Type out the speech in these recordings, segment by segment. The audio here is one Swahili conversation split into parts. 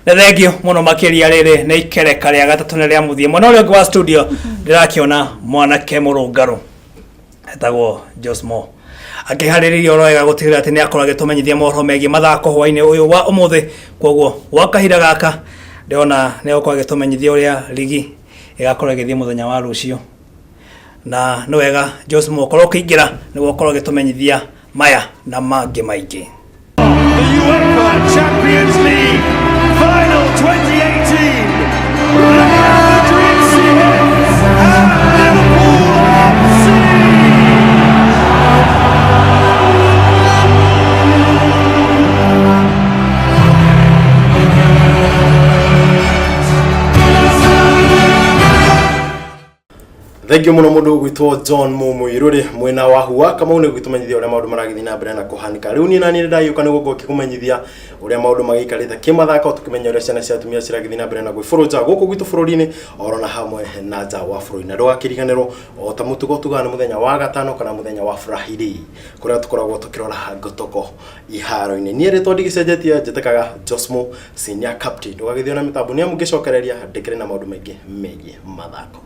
na thengio muno makiria riri ni ikereka ria gatatu na ria muthie mwana uri wa studio ndirakiona mwanake murungaru etagwo Josmo akihariria oroega gutigira ati ni akorage tumenyithia mohoro megi mathako hwaini uyu wa umuthi koguo wakahira gaka ndiona ni okorage tumenyithia uria ligi igakorage thie muthenya wa rucio na no wega Josmo korwo kiingira ni gukorage tumenyithia maya na mangi maingi. The UEFA Champions League Final 2018. Real Madrid CF and Liverpool FC. Thank you muno mundu gwitwo John Mumuiruri mwena wa huwa kama une gwitumenyithia uria maundu maragithii na mbere na kuhanika riu ni nani ndayuka ni guko kikumenyithia uria maundu magikarite kimathaka tukimenya uria ciana cia atumia ciragithii na mbere na gwifuruja guku gwitu bururi-ini orona hamwe na nja wa bururi na ndwakiriganiro o ta mutugo tugana muthenya wa gatano kana muthenya wa Friday kuria tukoragwo tukirora ngotoko iharo-ini ni ri twandigicenjetie njitekaga Josmo senior captain ndwagithio na mitambo ni amungicokereria ndikire na maundu maingi megie mathako.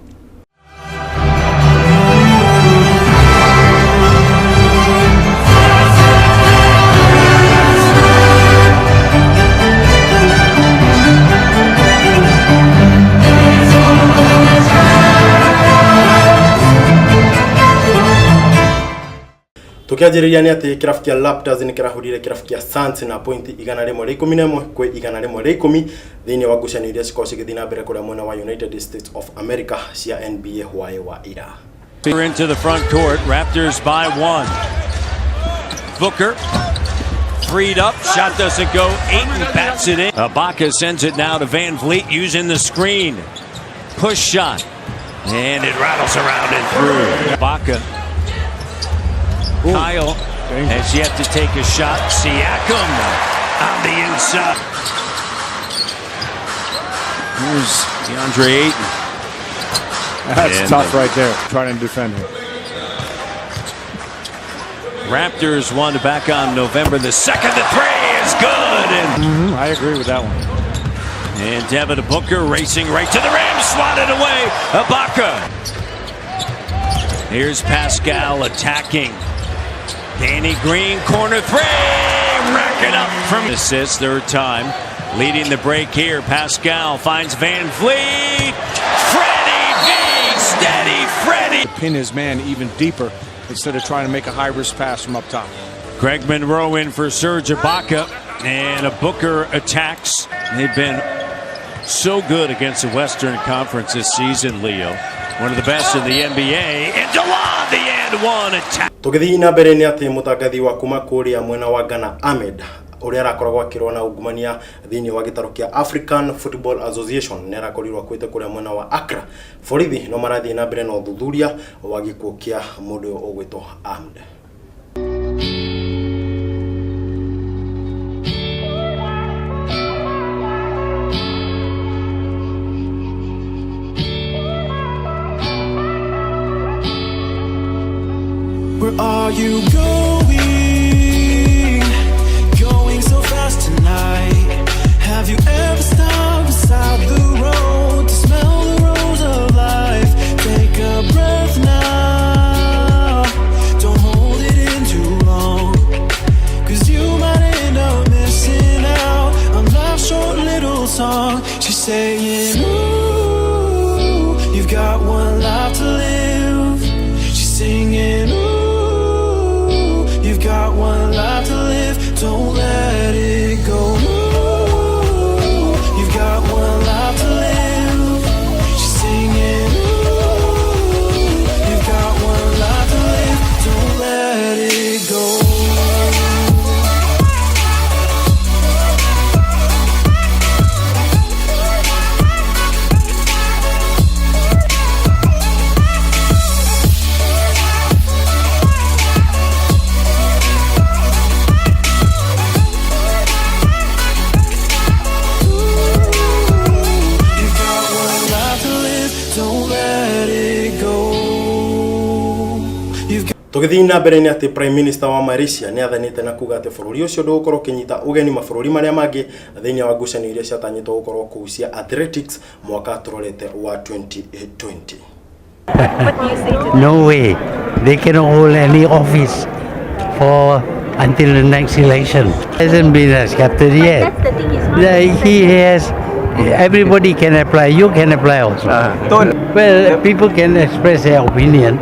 Tukiajiriria ni ati kirafu kia Raptors ni kirahurire kirafu kia Suns na pointi 111 kwe 110 thini wa gucani iria cikoci githina mbere kuria mwena wa United States of America cia NBA hwae wa ira. Into the front court, Raptors by 1. Booker freed up, shot doesn't go, Ayton bats it in. Ibaka sends it now to Van Vliet using the screen. Push shot, and it rattles around and through. Ibaka. Kyle has yet to take a shot. Siakam on the inside. Here's DeAndre Ayton. That's tough right there, trying to defend him. Raptors won back on November the 2nd. The three is good. And I agree with that one. And Devin Booker racing right to the rim, swatted away. Ibaka. Here's Pascal attacking. Danny Green, corner three, racking up from assist, third time. Leading the break here, Pascal finds Van Vliet. Freddie V, steady Freddie. Pin his man even deeper instead of trying to make a high-risk pass from up top. Greg Monroe in for Serge Ibaka, and a Booker attacks. They've been so good against the Western Conference this season, Leo. One of the best in the NBA, and DeLon, the end one attack. Tugithi na mbere ni ati mutangathi wa kuma kuria mwena wa Ghana Ahmed uria arakoragwo akirwa na ungumania thini wa gitaro kia African Football Association ni arakorirwo kwite kuria mwena wa Accra. Borithi no marathi na mbere na uthuthuria wa gikuo kia mundu ugwitwo Ahmed. Where are you going? Going so fast tonight. Have you ever stopped beside the road to smell the rose of life? Take a breath now. Don't hold it in too long, 'cause you might end up missing out on life's short little song. She's saying, ooh, you've got one life to live. She's singing, ooh, you've got one life to live, don't let it go. Ooh, Tugithi na mbere ni ati Prime Minister wa Malaysia ni athanite na kuga ati bururi ucio ndugukorwo kinyita ugeni mabururi maria mangi thiini wa ngucanio iria ciatanyitwo gukorwo kuucia athletics mwaka turorete wa 2020. No way. They cannot hold any office for until the next election. Hasn't been as captain yet. That's the thing is He has. Everybody can apply. You can apply also. Well, people can express their opinion.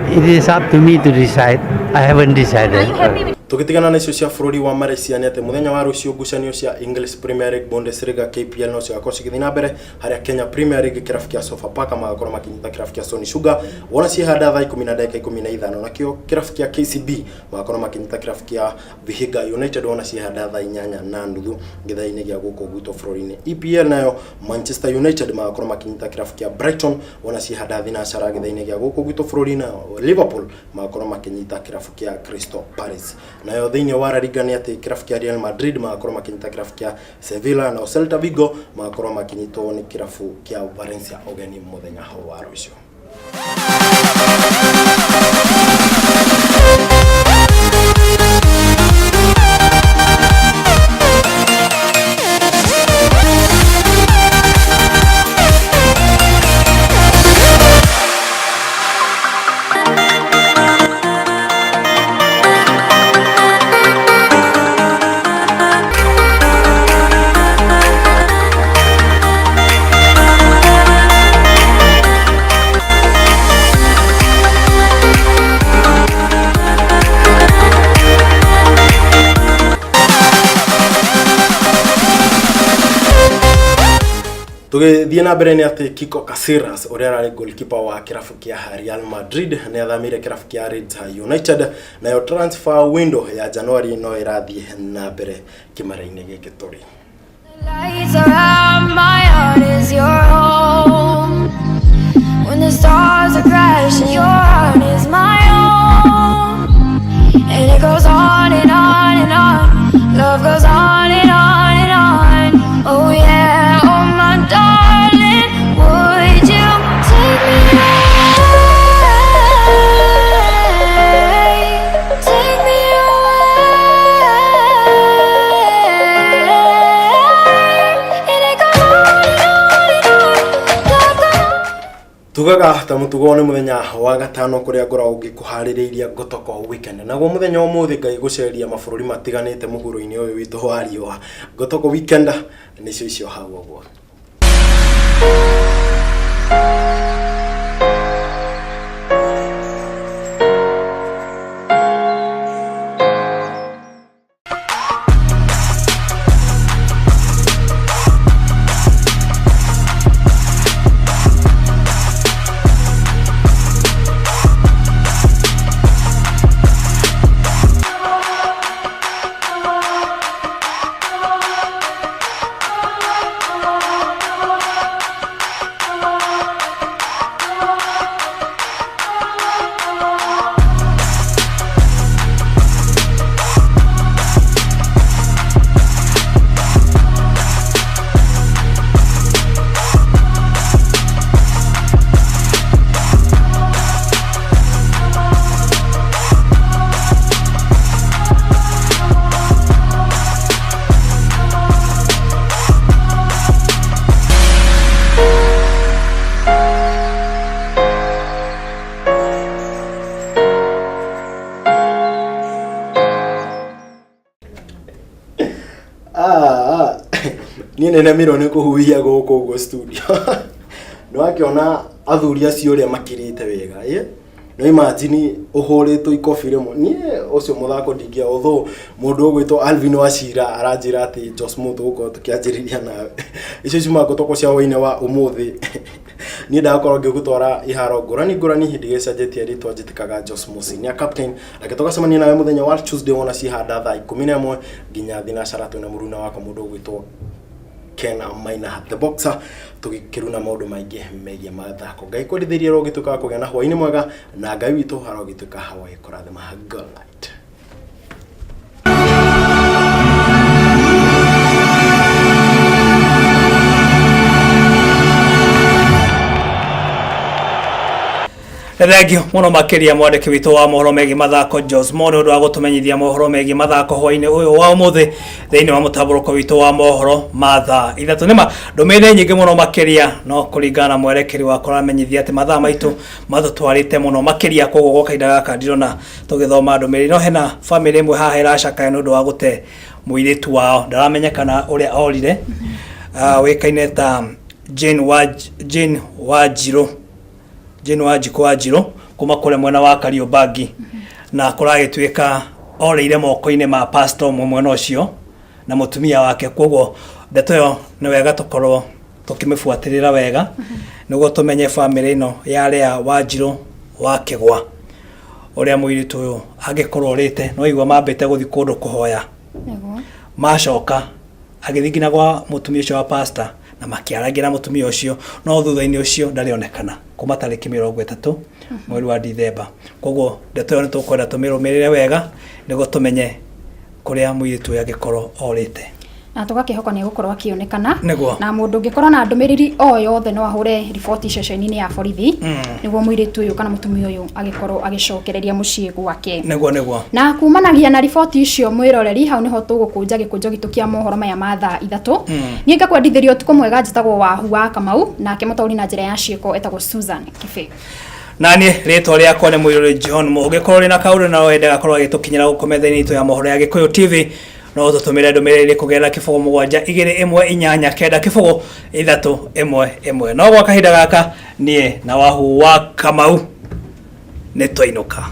It is up to me to decide. I haven't decided. Are you happy with Tugitigana na icio cia bururi wa Malaysia ni ati muthenya wa rucio ngucanio cia English Premier League, Bundesliga, KPL no cia kosi githina mbere haria Kenya Premier League kirafu kia Sofapaka magakorwo makinyita kirafu kia Sony Sugar wona cihanda thaa 10 na dakika 15 nakio kirafu kia KCB magakorwo makinyita kirafu kia Vihiga United wona cihanda thaa 8 na nuthu githaini gia guko gwito bururi-ini. EPL nayo Manchester United magakorwo makinyita kirafu kia Brighton wona cihanda thinacara githaini gia guko gwito bururi-ini. Liverpool magakorwo makinyita kirafu kia Crystal Palace. Nayo thiini wa La Liga ni ati kirafu kia Real Madrid magakorwo makinyita kirafu kia Sevilla na Celta Vigo magakorwo makinyitwo ni kirafu kia Valencia ugeni muthenya wa rucio. Tugithi na mbere ni ati Kiko Casillas uria ari goalkeeper wa kirafu kia Real Madrid ni athamire kirafu kia Leeds United nayo transfer window ya January no irathie na mbere kimara-ini giki turi. Lights around my heart is your home. When the stars are crashing, your heart is my own. And it goes on and on and on. Love goes on and on and on. Oh yeah, oh my darling, would you take me away? Take me away. And it goes on and on and on. Love goes on. Tugaga ta mutugo ni muthenya wa gatano kuria ngora ungikuhaririria gotoko weekend naguo muthenya umuthi ngai guceria mabururi matiganite muhuro-ini uyu witu wa riwa gotoko weekend nicio icio hau uguo. Ni nene miro ni kuhuhia guku uguo studio. No akiona athuri acio uria makirite wega no imagine uhuritwo ikofi rimo ni ucio muthako ndingia otho mundu ugwitwo Alvin Wachira aranjira ati Jos Muth uko tukianjiriria nawe icio cima gutoko cia waine wa umuthi ni ndakorwo ngigutwara iharo ngurani hindi gecenjetie ritwa njitikaga Jos Muth ni captain akitoka semania nawe muthenya wa Tuesday wona cihanda thaa 11 nginya thinacara twina muruna wako mundu ugwitwo Ken Maina the boxer tugikiruna maundu maingi megie mathako ngai kurithiria ro gituka kugia na hwaini mwega na ngai witu haro gituka Hawaii kurathima good night. Thengio muno makiria mwandiki witu wa mohoro megi mathako Josmo ndu wa gutumenyithia mohoro megi mathako hwaini uyu wa umuthi thiini wa mutaburuko witu wa mohoro matha ithatu nima ndumire nyingi muno makiria no kuringana mwerekeri wa kuramenyithia ati matha maitu mathutwarite muno makiria koguo gwa kainda gaka ndirona tugithoma ndumire no hena family imwe haha iracaka ndu wa gute muiritu wao ndaramenyekana uria orire wikaine ta Jane Wajiro kuma kule mwena wa Kariobangi na kuragituika oreire moko-ine ma pastor mwena ucio na mutumia wake koguo ndeto yo ni wega tukorwo tukimifuatirira wega niguo tumenye family ino yale ya Wajiro wa Kigwa uria muiritu uyu agikorwo rite no igwa mambite guthi kundu kuhoya macoka agithingina gwa mutumia ucio wa pastor na makiaragira mutumia ucio no thutha-ini ucio ndarionekana kuma tariki 30 mweri wa Dithemba koguo ndeto yo nitukwenda tumirumirire wega niguo tumenye kuria muiritu yagikorwo orite na tugakihoka ni gukorwo akionekana na mundu ngikorwo na ndumiriri o yothe no ahure report session-ini ya borithi niguo muiritu uyu kana mutumia uyu agikorwo agicokereria mucii gwake niguo na kumanagia na report icio mwiroreri hau niho tugukunja gikunjo gitu kia mohoro maya matha ithatu ni ngakwendithirio tuko mwega njitagwo wa Kamau na ke mutauri na njira ya ciiko etagwo Susan Kife nani ritwa riakwa ni Muiruri John mugikorwo ri na kauri na wende gakorwo agitukinyira gukometheni itu ya mohoro ya Gikuyu TV no tutumire ndumiriri kugera kifogo 7-1-8-9 kifogo 3-1-1 no gwa kahinda gaka nie na wahu wa Kamau ni twainuka.